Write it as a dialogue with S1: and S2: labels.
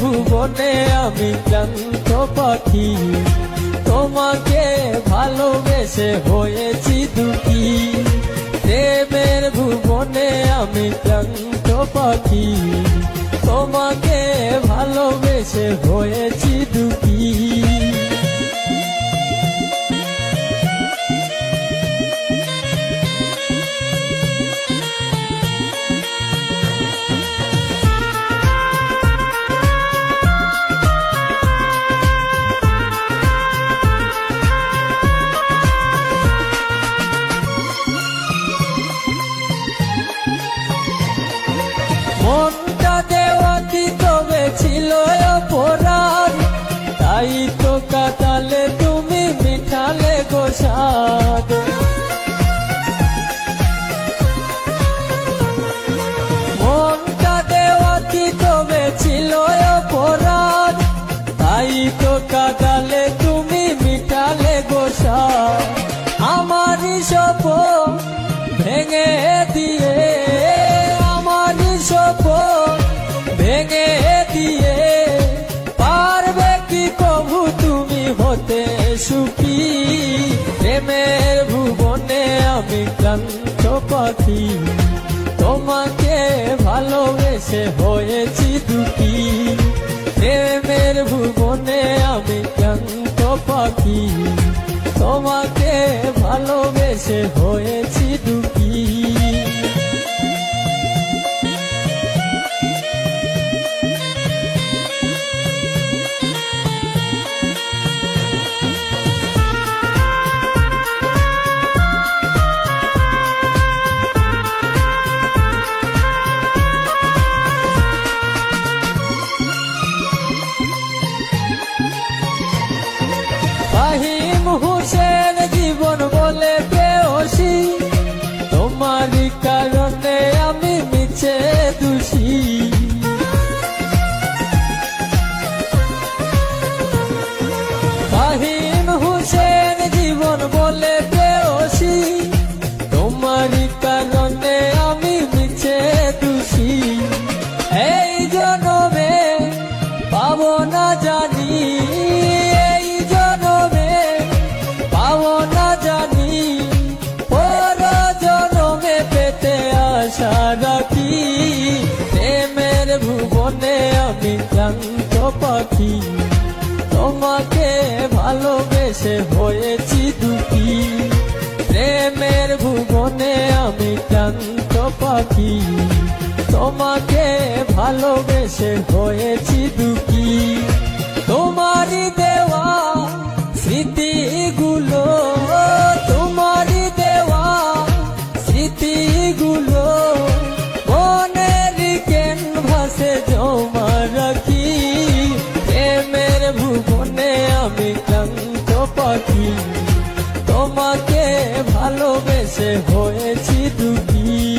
S1: ভুবনে আমি ক্লান্ত পাখি, তোমাকে ভালোবেসে হয়েছি দুঃখী। প্রেমের ভুবনে আমি ক্লান্ত পাখি, তোমাকে ভালোবেসে হয়েছি দুঃখী। মনটা দেওয়া কি তবে ছিল অপরাধ, তাই তো কাটালে তুমি মিঠালে গো স্বাদ। মনটা দেওয়া কি তবে ছিল অপরাধ, তাই তো কাটালে তুমি মিঠালে গো স্বাদ। আমারই স্বপ্ন ভেঙে দিয়ে, ভেঙে দিয়ে পারবে কি কবু তুমি হতে সুখী। প্রেমের ভুবনে আমি ক্লান্ত পাখি, তোমাকে ভালোবেসে হয়েছি দুঃখী। প্রেমের ভুবনে আমি ক্লান্ত পাখি, তোমাকে ভালোবেসে হয়েছি দুঃখী। ফাহিম হোসেন জীবন বলে প্রেয়সী, তোমারই কারণে আমি মিছে দোষী। ফাহিম হোসেন জীবন বলে প্রেয়সী, তোমারই কারণে আমি মিছে দোষী। এই জনমে পাবো না জানি, রাখি। প্রেমের ভুবনে আমি ক্লান্ত পাখি, তোমাকে ভালোবেসে হয়েছি দুঃখী। প্রেমের ভুবনে আমি ক্লান্ত পাখি, তোমাকে ভালোবেসে হয়েছি দুঃখী। তোমারই দেওয়া স্মৃতিগুলো, তোমারই দেওয়া স্মৃতিগুলো মনের ক্যানভাসে জমা রাখি। প্রেমের ভুবনে আমি ক্লান্ত পাখি, তোমাকে ভালোবেসে হয়েছি দুঃখী।